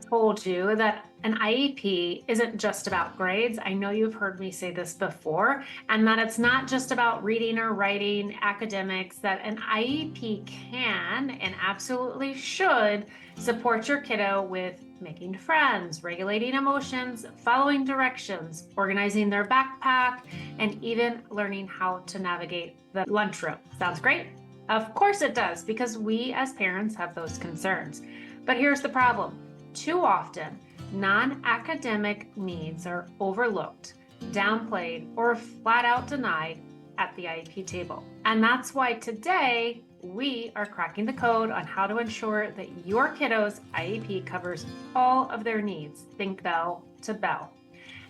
told you that an IEP isn't just about grades. I know you've heard me say this before, and that it's not just about reading or writing, academics, that an IEP can and absolutely should support your kiddo with making friends, regulating emotions, following directions, organizing their backpack, and even learning how to navigate the lunchroom. Sounds great? Of course it does, because we as parents have those concerns. But here's the problem. Too often, non-academic needs are overlooked, downplayed, or flat out denied at the IEP table. And that's why today we are cracking the code on how to ensure that your kiddo's IEP covers all of their needs. Think bell to bell,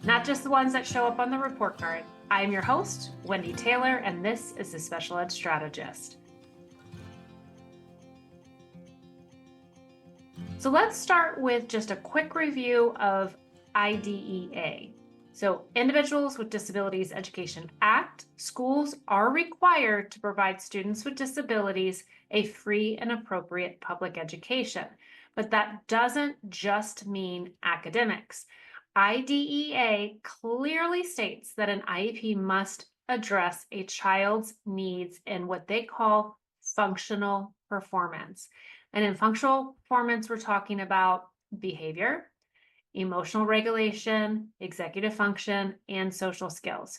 not just the ones that show up on the report card. I am your host, Wendy Taylor, and this is the Special Ed Strategist. So let's start with just a quick review of IDEA. So Individuals with Disabilities Education Act, schools are required to provide students with disabilities a free and appropriate public education. But that doesn't just mean academics. IDEA clearly states that an IEP must address a child's needs in what they call functional performance. And in functional performance, we're talking about behavior, emotional regulation, executive function, and social skills.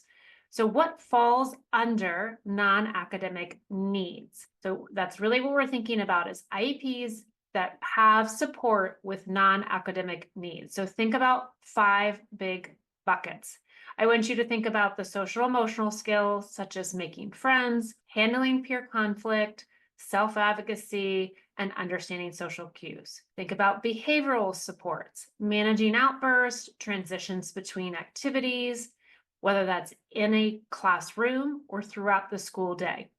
So what falls under non-academic needs? So that's really what we're thinking about is IEPs that have support with non-academic needs. So think about 5 big buckets. I want you to think about the social emotional skills, such as making friends, handling peer conflict, self-advocacy, and understanding social cues. Think about behavioral supports, managing outbursts, transitions between activities, whether that's in a classroom or throughout the school day,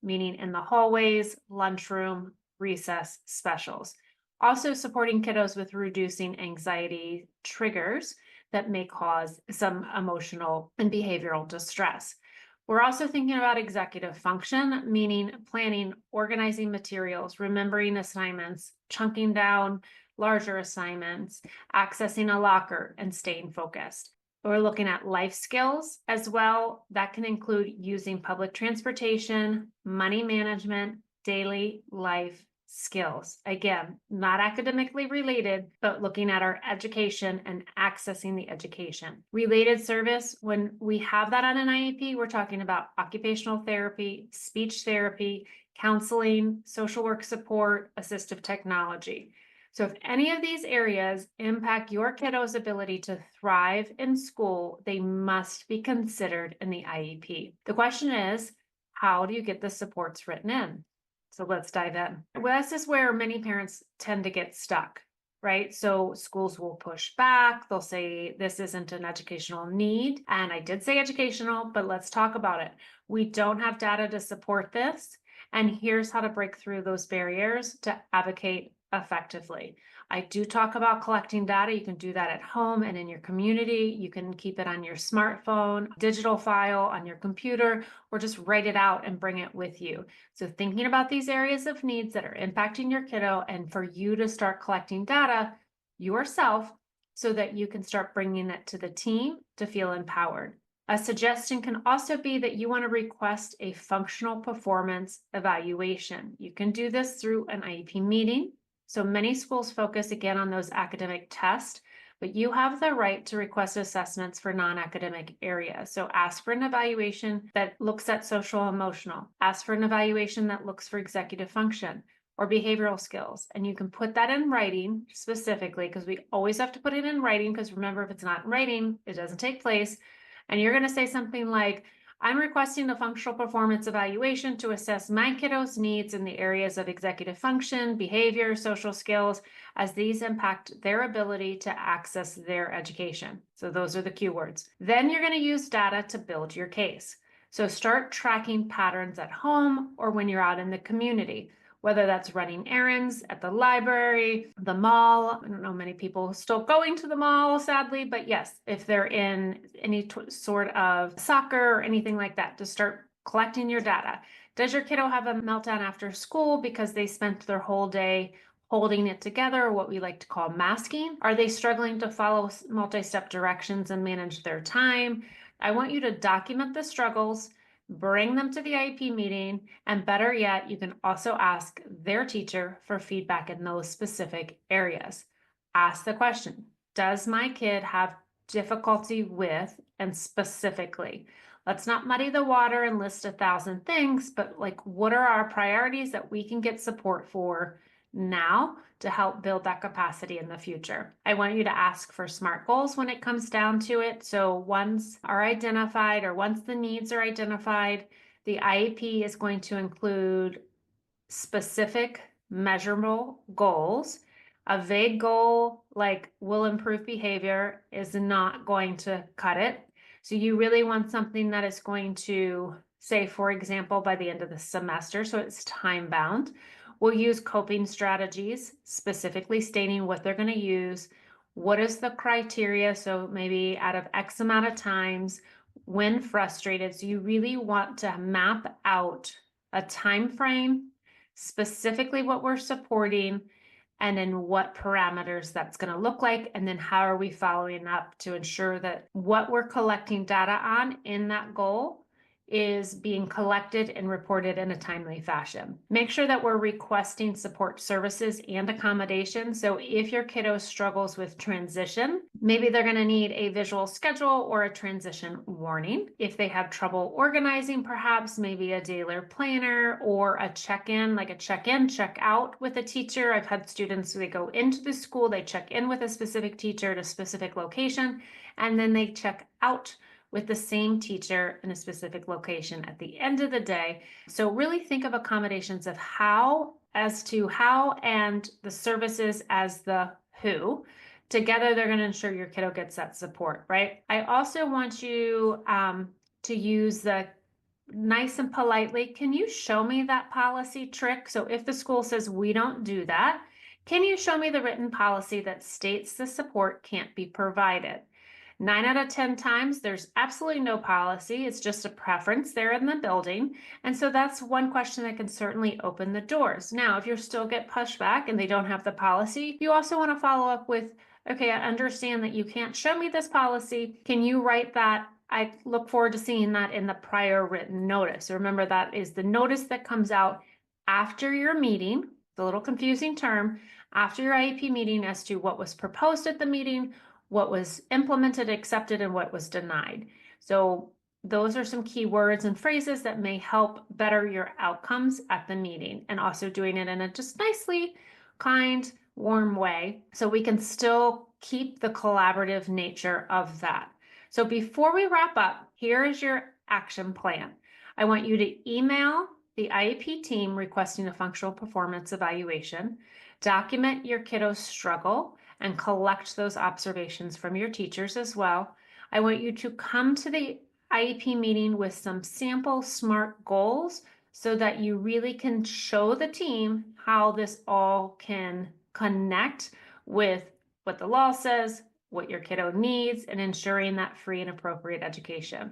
meaning in the hallways, lunchroom, recess, specials. Also supporting kiddos with reducing anxiety triggers that may cause some emotional and behavioral distress. We're also thinking about executive function, meaning planning, organizing materials, remembering assignments, chunking down larger assignments, accessing a locker, and staying focused. We're looking at life skills as well. That can include using public transportation, money management, daily life skills. Again, not academically related, but looking at our education and accessing the education. Related service, when we have that on an IEP, we're talking about occupational therapy, speech therapy, counseling, social work support, assistive technology. So if any of these areas impact your kiddo's ability to thrive in school, they must be considered in the IEP. The question is, how do you get the supports written in? So let's dive in. Well, this is where many parents tend to get stuck, right? So schools will push back. They'll say this isn't an educational need. And I did say educational, but let's talk about it. We don't have data to support this. And here's how to break through those barriers to advocate effectively. I do talk about collecting data. You can do that at home and in your community. You can keep it on your smartphone, digital file on your computer, or just write it out and bring it with you. So thinking about these areas of needs that are impacting your kiddo and for you to start collecting data yourself so that you can start bringing it to the team to feel empowered. A suggestion can also be that you want to request a functional performance evaluation. You can do this through an IEP meeting. So many schools focus again on those academic tests, but you have the right to request assessments for non-academic areas. So ask for an evaluation that looks at social emotional, ask for an evaluation that looks for executive function or behavioral skills. And you can put that in writing specifically, because we always have to put it in writing, because remember, if it's not in writing, it doesn't take place. And you're going to say something like, I'm requesting a functional performance evaluation to assess my kiddos' needs in the areas of executive function, behavior, social skills, as these impact their ability to access their education. So those are the key words. Then you're going to use data to build your case. So start tracking patterns at home or when you're out in the community, whether that's running errands at the library, the mall. I don't know many people still going to the mall, sadly, but yes, if they're in any sort of soccer or anything like that, to start collecting your data. Does your kiddo have a meltdown after school because they spent their whole day holding it together, or what we like to call masking? Are they struggling to follow multi-step directions and manage their time? I want you to document the struggles, bring them to the IEP meeting, and better yet, you can also ask their teacher for feedback in those specific areas. Ask the question, does my kid have difficulty with, and specifically? Let's not muddy the water and list 1,000 things, but like, what are our priorities that we can get support for now to help build that capacity in the future? I want you to ask for SMART goals when it comes down to it. So once are identified, or once the needs are identified, the IEP is going to include specific measurable goals. A vague goal like will improve behavior is not going to cut it. So you really want something that is going to say, for example, by the end of the semester, so it's time bound. We'll use coping strategies, specifically stating what they're going to use. What is the criteria? So maybe out of X amount of times when frustrated. So you really want to map out a time frame, specifically what we're supporting, and then what parameters that's going to look like, and then how are we following up to ensure that what we're collecting data on in that goal is being collected and reported in a timely fashion. Make sure that we're requesting support services and accommodations. So if your kiddo struggles with transition, maybe they're going to need a visual schedule or a transition warning. If they have trouble organizing, perhaps maybe a daily planner or a check-in, like a check-in, check-out with a teacher. I've had students, they go into the school, they check in with a specific teacher at a specific location, and then they check out with the same teacher in a specific location at the end of the day. So really think of accommodations of how, as to how, and the services as the who. Together, they're going to ensure your kiddo gets that support, right? I also want you to use the nice and politely, can you show me that policy trick? So if the school says we don't do that, can you show me the written policy that states the support can't be provided? 9 out of 10 times, there's absolutely no policy. It's just a preference there in the building. And so that's one question that can certainly open the doors. Now, if you still get pushback and they don't have the policy, you also want to follow up with, okay, I understand that you can't show me this policy. Can you write that? I look forward to seeing that in the prior written notice. Remember, that is the notice that comes out after your meeting, the little confusing term, after your IEP meeting as to what was proposed at the meeting, what was implemented, accepted, and what was denied. So those are some key words and phrases that may help better your outcomes at the meeting, and also doing it in a just nicely kind, warm way so we can still keep the collaborative nature of that. So before we wrap up, here is your action plan. I want you to email the IEP team requesting a functional performance evaluation, document your kiddo's struggle, and collect those observations from your teachers as well. I want you to come to the IEP meeting with some sample SMART goals so that you really can show the team how this all can connect with what the law says, what your kiddo needs, and ensuring that free and appropriate education.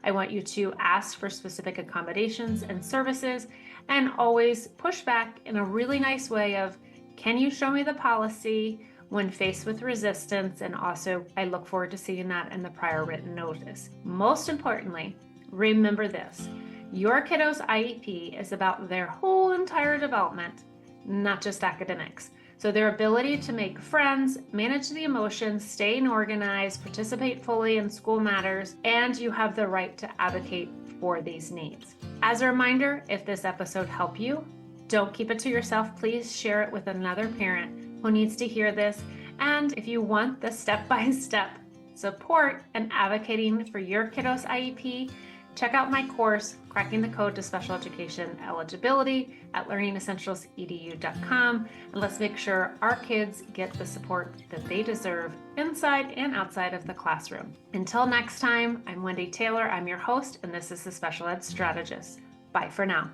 I want you to ask for specific accommodations and services, and always push back in a really nice way of, can you show me the policy when faced with resistance? And also, I look forward to seeing that in the prior written notice. Most importantly, remember this: your kiddo's IEP is about their whole entire development, not just academics. So their ability to make friends, manage the emotions, stay organized, participate fully in school matters, and you have the right to advocate for these needs. As a reminder, if this episode helped you, don't keep it to yourself. Please share it with another parent who needs to hear this. And if you want the step-by-step support and advocating for your kiddo's IEP, check out my course, Cracking the Code to Special Education Eligibility, at learningessentialsedu.com. And let's make sure our kids get the support that they deserve inside and outside of the classroom. Until next time, I'm Wendy Taylor. I'm your host, and this is the Special Ed Strategist. Bye for now.